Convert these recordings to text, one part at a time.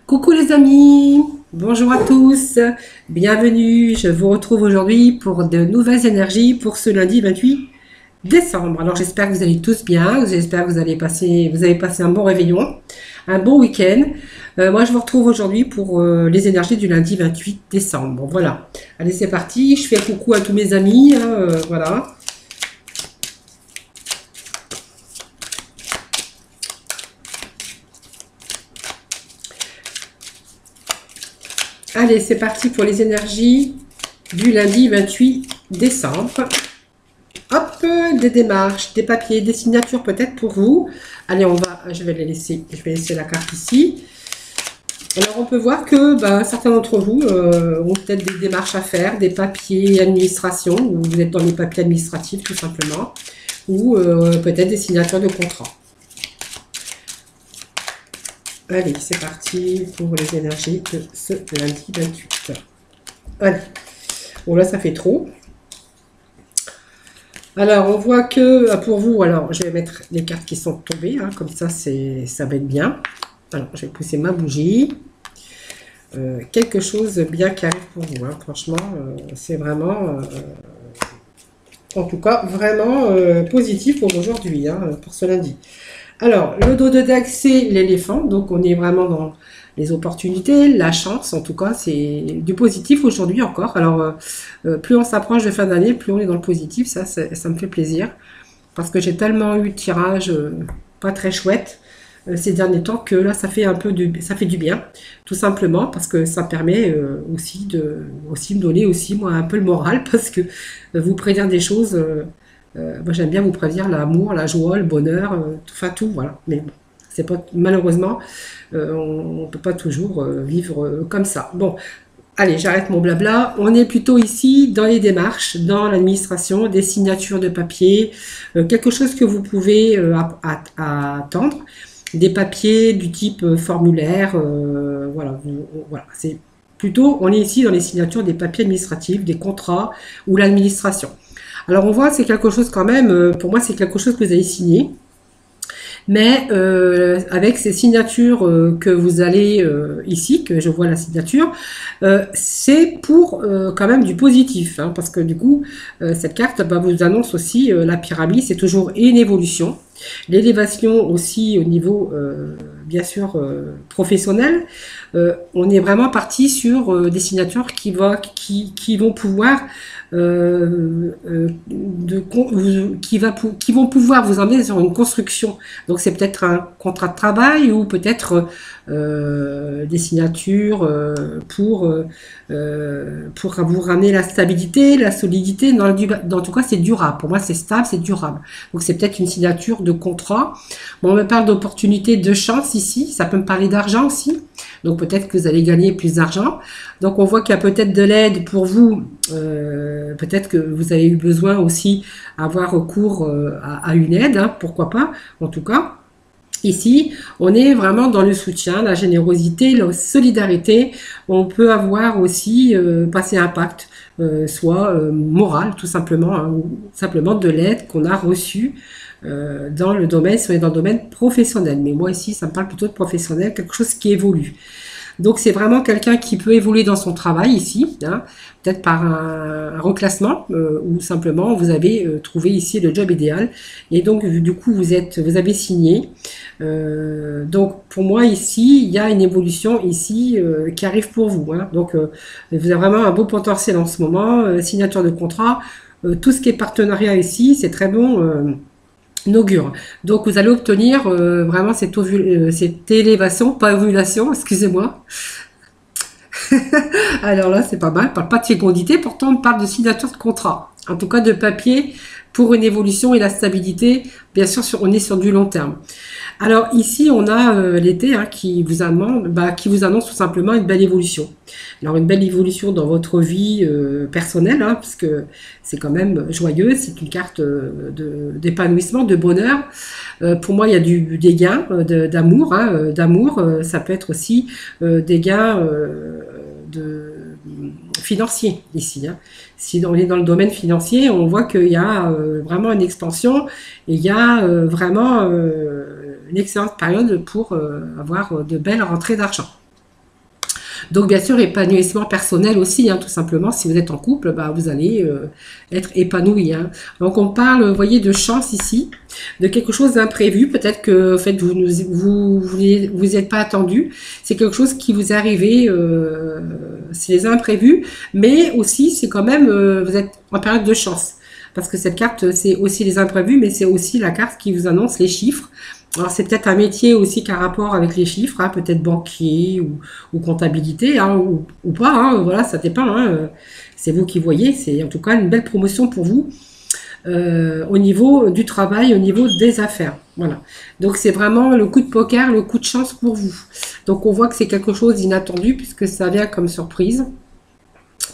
Coucou les amis, bonjour à tous, bienvenue, je vous retrouve aujourd'hui pour de nouvelles énergies pour ce lundi 28 décembre. Alors j'espère que vous allez tous bien, j'espère que vous avez passé un bon réveillon, un bon week-end. Moi je vous retrouve aujourd'hui pour les énergies du lundi 28 décembre. Voilà, allez c'est parti, je fais coucou à tous mes amis, voilà. Allez, c'est parti pour les énergies du lundi 28 décembre. Hop, des démarches, des papiers, des signatures peut-être pour vous. Allez, je vais laisser la carte ici. Alors, on peut voir que certains d'entre vous ont peut-être des démarches à faire, des papiers administration, ou vous êtes dans les papiers administratifs tout simplement, ou peut-être des signatures de contrat. Allez, c'est parti pour les énergies de ce lundi 28. Allez. Bon, là, ça fait trop. Alors, on voit que pour vous, alors, je vais mettre les cartes qui sont tombées, comme ça va être bien. Alors, je vais pousser ma bougie. Quelque chose bien qui arrive pour vous, franchement, c'est vraiment, en tout cas, vraiment positif pour aujourd'hui, pour ce lundi. Alors, le dos de deck, c'est l'éléphant. Donc, on est vraiment dans les opportunités, la chance. En tout cas, c'est du positif aujourd'hui encore. Alors, plus on s'approche de fin d'année, plus on est dans le positif. Ça me fait plaisir. Parce que j'ai tellement eu de tirages pas très chouettes ces derniers temps que là, ça fait du bien. Tout simplement parce que ça permet aussi de me donner aussi, moi, un peu le moral. Parce que vous prédire des choses... moi j'aime bien vous prévenir l'amour, la joie, le bonheur, enfin tout, voilà. Mais bon, c'est pas malheureusement, on ne peut pas toujours vivre comme ça. Bon, allez, j'arrête mon blabla. On est plutôt ici dans les démarches, dans l'administration, des signatures de papier, quelque chose que vous pouvez attendre, des papiers du type formulaire, voilà, voilà. C'est plutôt, on est ici dans les signatures des papiers administratifs, des contrats ou l'administration. Alors on voit c'est quelque chose quand même, pour moi c'est quelque chose que vous avez signé, mais avec ces signatures que vous allez ici, que je vois la signature, c'est pour quand même du positif, parce que du coup cette carte vous annonce aussi la pyramide, c'est toujours une évolution, l'élévation aussi au niveau bien sûr professionnel. On est vraiment parti sur des signatures qui vont pouvoir qui vont pouvoir vous emmener sur une construction. Donc c'est peut-être un contrat de travail ou peut-être des signatures pour vous ramener la stabilité, la solidité. Dans tout cas, c'est durable. Pour moi, c'est stable, c'est durable. Donc c'est peut-être une signature de contrat. Bon, on me parle d'opportunités, de chance ici. Ça peut me parler d'argent aussi. Donc peut-être que vous allez gagner plus d'argent. Donc on voit qu'il y a peut-être de l'aide pour vous. Peut-être que vous avez eu besoin aussi avoir recours à une aide, pourquoi pas, en tout cas. Ici, on est vraiment dans le soutien, la générosité, la solidarité. On peut avoir aussi passer un pacte, soit moral tout simplement, ou simplement de l'aide qu'on a reçue dans le domaine, si on est dans le domaine professionnel. Mais moi ici, ça me parle plutôt de professionnel, quelque chose qui évolue. Donc c'est vraiment quelqu'un qui peut évoluer dans son travail ici, peut-être par un reclassement ou simplement vous avez trouvé ici le job idéal et donc du coup vous avez signé. Donc pour moi ici il y a une évolution ici qui arrive pour vous. Donc vous avez vraiment un beau potentiel en ce moment, signature de contrat, tout ce qui est partenariat ici c'est très bon. Augure. Donc vous allez obtenir vraiment cette élévation, pas ovulation, excusez-moi. Alors là, c'est pas mal. On ne parle pas de fécondité, pourtant on parle de signature de contrat. En tout cas de papier pour une évolution et la stabilité. Bien sûr, on est sur du long terme. Alors ici, on a l'été qui vous annonce tout simplement une belle évolution. Alors une belle évolution dans votre vie personnelle, parce que c'est quand même joyeux, c'est une carte d'épanouissement, de bonheur. Pour moi, il y a des gains d'amour, ça peut être aussi des gains financiers ici. Si on est dans le domaine financier, on voit qu'il y a vraiment une expansion et il y a vraiment une excellente période pour avoir de belles rentrées d'argent. Donc bien sûr, épanouissement personnel aussi, hein, tout simplement. Si vous êtes en couple, bah, vous allez être épanoui. Hein. Donc on parle, vous voyez, de chance ici, de quelque chose d'imprévu. Peut-être que en fait, vous êtes pas attendu. C'est quelque chose qui vous est arrivé, c'est les imprévus, mais aussi c'est quand même, vous êtes en période de chance. Parce que cette carte, c'est aussi les imprévus, mais c'est aussi la carte qui vous annonce les chiffres. Alors c'est peut-être un métier aussi qui a rapport avec les chiffres, hein, peut-être banquier ou comptabilité, hein, ou pas, hein, voilà, ça dépend. Hein, c'est vous qui voyez, c'est en tout cas une belle promotion pour vous au niveau du travail, au niveau des affaires. Voilà. Donc c'est vraiment le coup de poker, le coup de chance pour vous. Donc on voit que c'est quelque chose d'inattendu puisque ça vient comme surprise,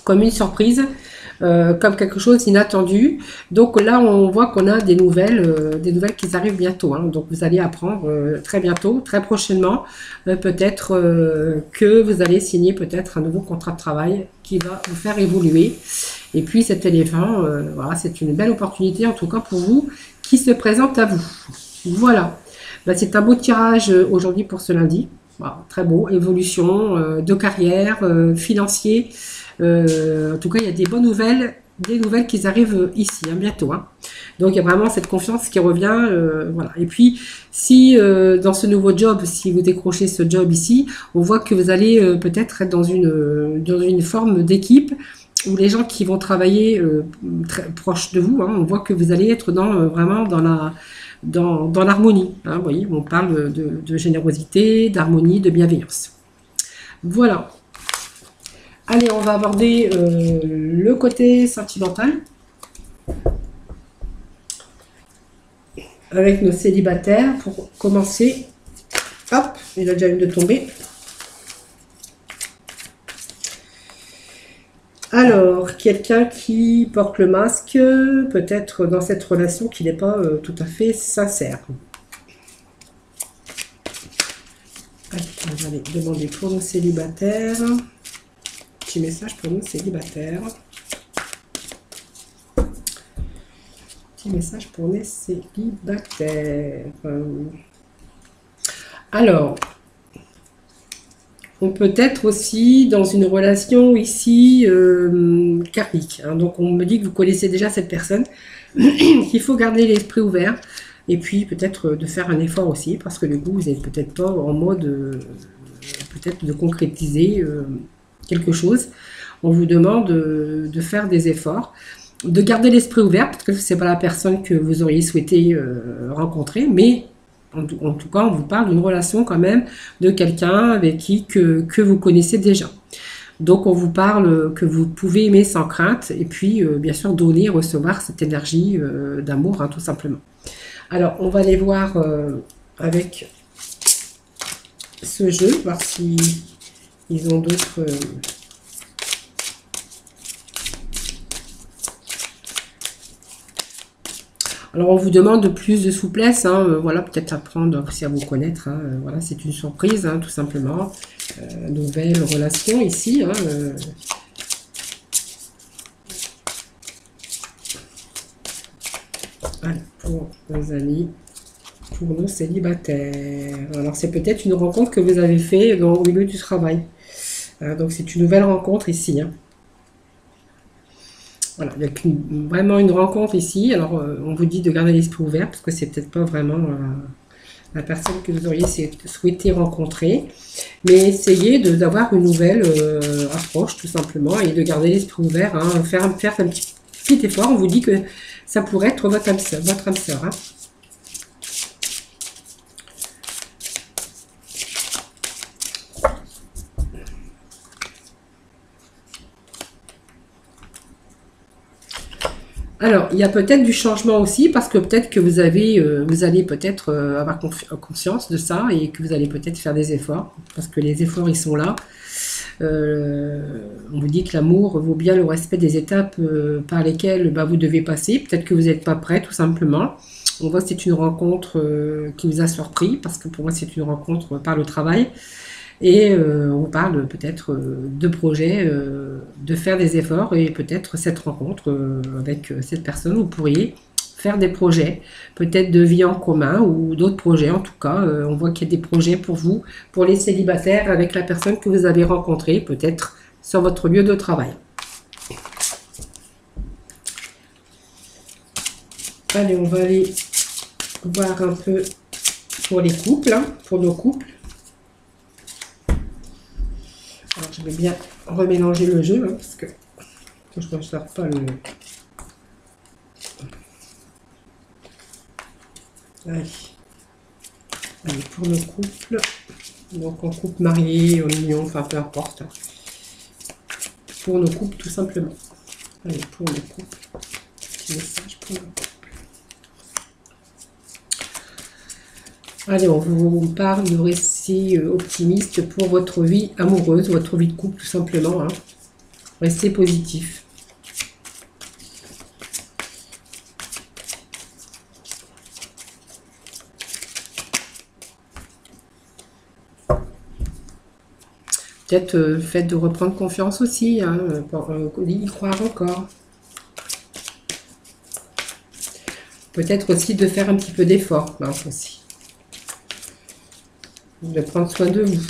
comme une surprise. Comme quelque chose d'inattendu. Donc là, on voit qu'on a des nouvelles qui arrivent bientôt. Hein. Donc vous allez apprendre très bientôt, très prochainement, peut-être que vous allez signer peut-être un nouveau contrat de travail qui va vous faire évoluer. Et puis cet éléphant, voilà, c'est une belle opportunité en tout cas pour vous qui se présente à vous. Voilà. Ben, c'est un beau tirage aujourd'hui pour ce lundi. Voilà, très beau, évolution de carrière, financier. En tout cas, il y a des bonnes nouvelles, qui arrivent ici, hein, bientôt. Hein. Donc, il y a vraiment cette confiance qui revient. Voilà. Et puis, si dans ce nouveau job, si vous décrochez ce job ici, on voit que vous allez peut-être être dans une forme d'équipe où les gens qui vont travailler très proches de vous, hein, on voit que vous allez être vraiment dans l'harmonie. Hein, vous voyez, on parle de générosité, d'harmonie, de bienveillance. Voilà. Allez, on va aborder le côté sentimental avec nos célibataires pour commencer. Hop, il a déjà eu de tomber. Alors, quelqu'un qui porte le masque, peut-être dans cette relation qui n'est pas tout à fait sincère. Allez, on va aller demander pour nos célibataires. Petit message pour nos célibataires. Petit message pour les célibataires. Alors, on peut être aussi dans une relation ici karmique. Hein. Donc on me dit que vous connaissez déjà cette personne, qu'il faut garder l'esprit ouvert et puis peut-être de faire un effort aussi parce que du coup vous n'êtes peut-être pas en mode peut-être de concrétiser quelque chose. On vous demande de faire des efforts, de garder l'esprit ouvert parce que ce n'est pas la personne que vous auriez souhaité rencontrer, mais en tout cas, on vous parle d'une relation quand même de quelqu'un avec qui que vous connaissez déjà. Donc, on vous parle que vous pouvez aimer sans crainte et puis, bien sûr, donner, recevoir cette énergie d'amour, hein, tout simplement. Alors, on va aller voir avec ce jeu, voir si ils ont d'autres... Alors, on vous demande plus de souplesse, hein, voilà, peut-être apprendre aussi à vous connaître, hein, voilà, c'est une surprise, hein, tout simplement. Nouvelle relation ici. Hein, Allez, pour nos amis, pour nos célibataires. Alors, c'est peut-être une rencontre que vous avez fait au milieu du travail. Donc, c'est une nouvelle rencontre ici, hein. Voilà, il y a vraiment une rencontre ici. Alors, on vous dit de garder l'esprit ouvert parce que c'est peut-être pas vraiment la personne que vous auriez souhaité rencontrer. Mais essayez d'avoir une nouvelle approche, tout simplement, et de garder l'esprit ouvert. Hein, faire un petit effort. On vous dit que ça pourrait être votre âme sœur. Hein. Alors, il y a peut-être du changement aussi, parce que peut-être que vous allez peut-être avoir conscience de ça et que vous allez peut-être faire des efforts, parce que les efforts, ils sont là. On vous dit que l'amour vaut bien le respect des étapes par lesquelles vous devez passer. Peut-être que vous n'êtes pas prêt, tout simplement. On voit que c'est une rencontre qui vous a surpris, parce que pour moi, c'est une rencontre par le travail. Et on parle peut-être de projets, de faire des efforts et peut-être cette rencontre avec cette personne, vous pourriez faire des projets, peut-être de vie en commun ou d'autres projets. En tout cas, on voit qu'il y a des projets pour vous, pour les célibataires, avec la personne que vous avez rencontrée, peut-être sur votre lieu de travail. Allez, on va aller voir un peu pour les couples, hein, pour nos couples. Alors, je vais bien remélanger le jeu, hein, parce que je ne sors pas le... Allez. Allez, pour nos couples, donc en couple marié, en union, enfin peu importe. Hein. Pour nos couples, tout simplement. Allez, pour nos couples, petit message pour nos couples. Allez, on vous parle de récits optimistes pour votre vie amoureuse, votre vie de couple, tout simplement. Hein. Restez positif. Peut-être le fait de reprendre confiance aussi, hein, pour y croire encore. Peut-être aussi de faire un petit peu d'effort, hein, aussi. De prendre soin de vous.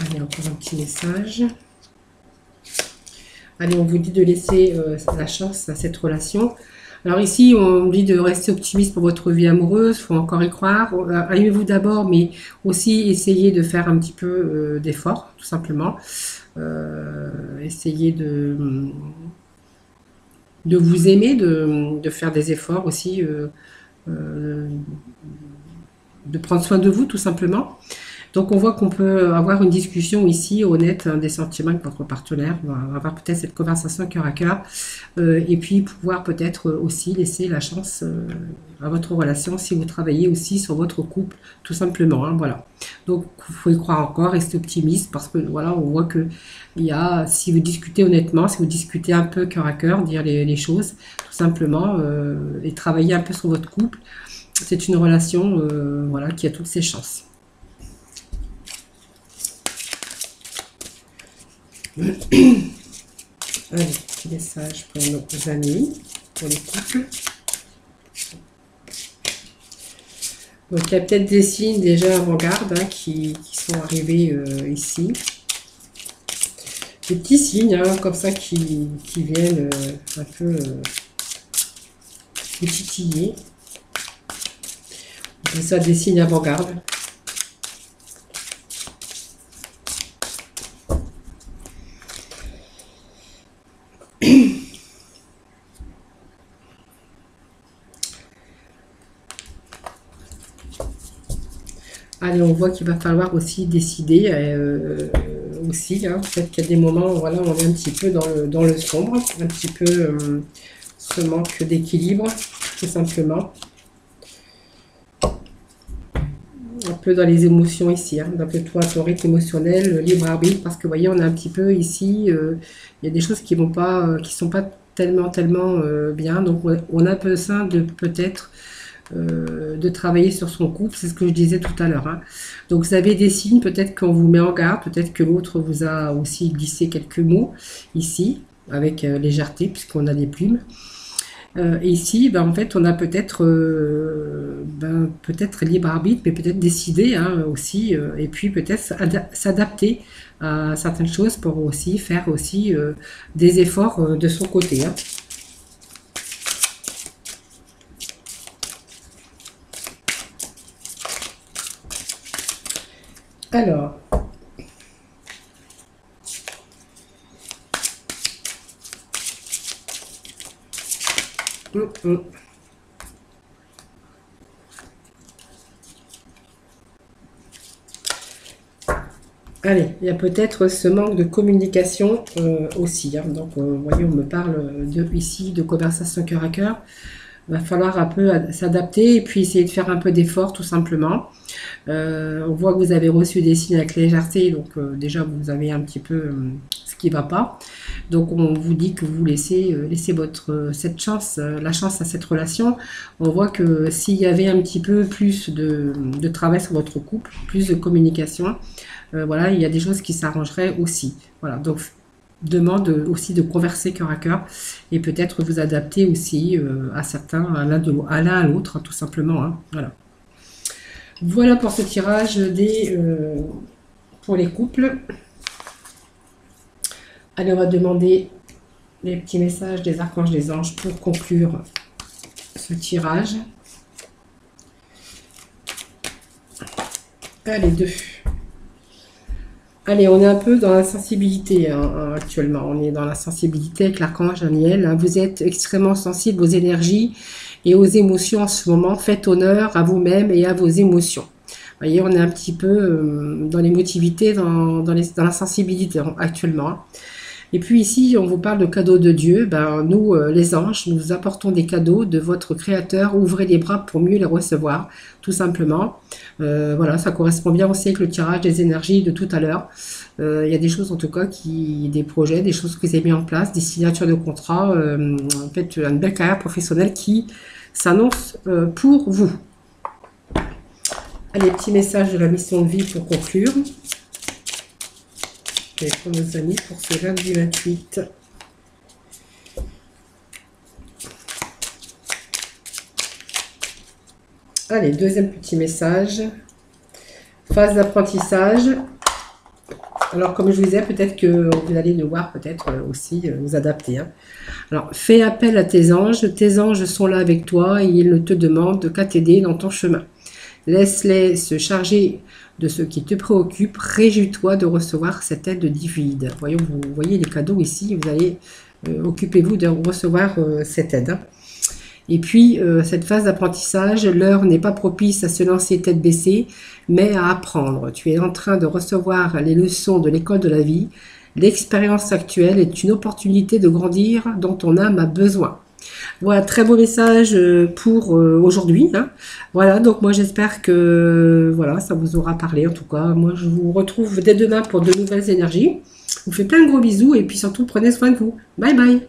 Allez, encore un petit message. Allez, on vous dit de laisser la chance à cette relation. Alors ici, on dit de rester optimiste pour votre vie amoureuse, il faut encore y croire. Aimez-vous d'abord, mais aussi essayez de faire un petit peu d'effort, tout simplement. Essayez de vous aimer, de faire des efforts aussi, de prendre soin de vous, tout simplement. Donc on voit qu'on peut avoir une discussion ici honnête, hein, des sentiments avec votre partenaire. On va avoir peut-être cette conversation cœur à cœur, et puis pouvoir peut-être aussi laisser la chance à votre relation si vous travaillez aussi sur votre couple, tout simplement. Hein, voilà. Donc il faut y croire encore, rester optimiste, parce que voilà, on voit que si vous discutez honnêtement, si vous discutez un peu cœur à cœur, dire les choses, tout simplement, et travailler un peu sur votre couple, c'est une relation voilà, qui a toutes ses chances. Allez, petit message pour nos amis, pour les couples. Donc il y a peut-être des signes déjà avant-garde, hein, qui sont arrivés ici. Des petits signes, hein, comme ça qui viennent un peu vous titiller. C'est ça, des signes avant-garde. Allez, on voit qu'il va falloir aussi décider, aussi, hein, peut-être qu'il y a des moments, voilà, on est un petit peu dans le sombre, un petit peu ce manque d'équilibre, tout simplement. Un peu dans les émotions ici, hein, un peu toi, ton rythme émotionnel, le libre arbitre, parce que vous voyez, on a un petit peu ici, il y a des choses qui vont pas, qui sont pas tellement bien, donc on a besoin de peut-être de travailler sur son couple, c'est ce que je disais tout à l'heure. Hein. Donc vous avez des signes, peut-être qu'on vous met en garde, peut-être que l'autre vous a aussi glissé quelques mots ici, avec légèreté, puisqu'on a des plumes. Et ici, en fait, on a peut-être peut-être libre arbitre, mais peut-être décider, hein, aussi, et puis peut-être s'adapter à certaines choses pour aussi faire aussi des efforts de son côté. Hein. Alors, allez, il y a peut-être ce manque de communication aussi. Hein. Donc, vous voyez, on me parle ici de conversation cœur à cœur. Il va falloir un peu s'adapter et puis essayer de faire un peu d'effort, tout simplement. On voit que vous avez reçu des signes avec légèreté, donc déjà vous avez un petit peu ce qui ne va pas. Donc on vous dit que vous laissez cette chance, la chance à cette relation. On voit que s'il y avait un petit peu plus de travail sur votre couple, plus de communication, voilà, il y a des choses qui s'arrangeraient aussi. Voilà, donc demande aussi de converser cœur à cœur et peut-être vous adapter aussi à certains, à l'un à l'autre, tout simplement. Hein. Voilà. Voilà pour ce tirage pour les couples. Allez, on va demander les petits messages des archanges, des anges pour conclure ce tirage. Allez, 2. Allez, on est un peu dans la sensibilité actuellement. On est dans la sensibilité avec l'archange Daniel. Hein. Vous êtes extrêmement sensible aux énergies et aux émotions en ce moment. Faites honneur à vous-même et à vos émotions. Vous voyez, on est un petit peu dans l'émotivité, dans la sensibilité actuellement. Hein. Et puis ici, on vous parle de cadeaux de Dieu. Ben, nous, les anges, nous apportons des cadeaux de votre Créateur. Ouvrez les bras pour mieux les recevoir, tout simplement. Voilà, ça correspond bien aussi avec le tirage des énergies de tout à l'heure. Il y a des choses en tout cas, des projets, des choses que vous avez mis en place, des signatures de contrats, en fait, une belle carrière professionnelle qui s'annonce pour vous. Allez, petit message de la mission de vie pour conclure. Et pour nos amis pour ce lundi 28. Allez, deuxième petit message. Phase d'apprentissage. Alors, comme je vous disais, peut-être que vous allez devoir peut-être aussi vous adapter. Hein. Alors, fais appel à tes anges. Tes anges sont là avec toi et ils ne te demandent qu'à t'aider dans ton chemin. Laisse-les se charger de ce qui te préoccupe. Réjouis-toi de recevoir cette aide divine. Voyons, vous voyez les cadeaux ici. Vous allez occupez-vous de recevoir cette aide. Hein. Et puis, cette phase d'apprentissage, l'heure n'est pas propice à se lancer tête baissée, mais à apprendre. Tu es en train de recevoir les leçons de l'école de la vie. L'expérience actuelle est une opportunité de grandir dont ton âme a besoin. Voilà, très beau message pour aujourd'hui. Hein. Voilà, donc moi j'espère que voilà, ça vous aura parlé en tout cas. Moi je vous retrouve dès demain pour de nouvelles énergies. Je vous fais plein de gros bisous et puis surtout prenez soin de vous. Bye bye.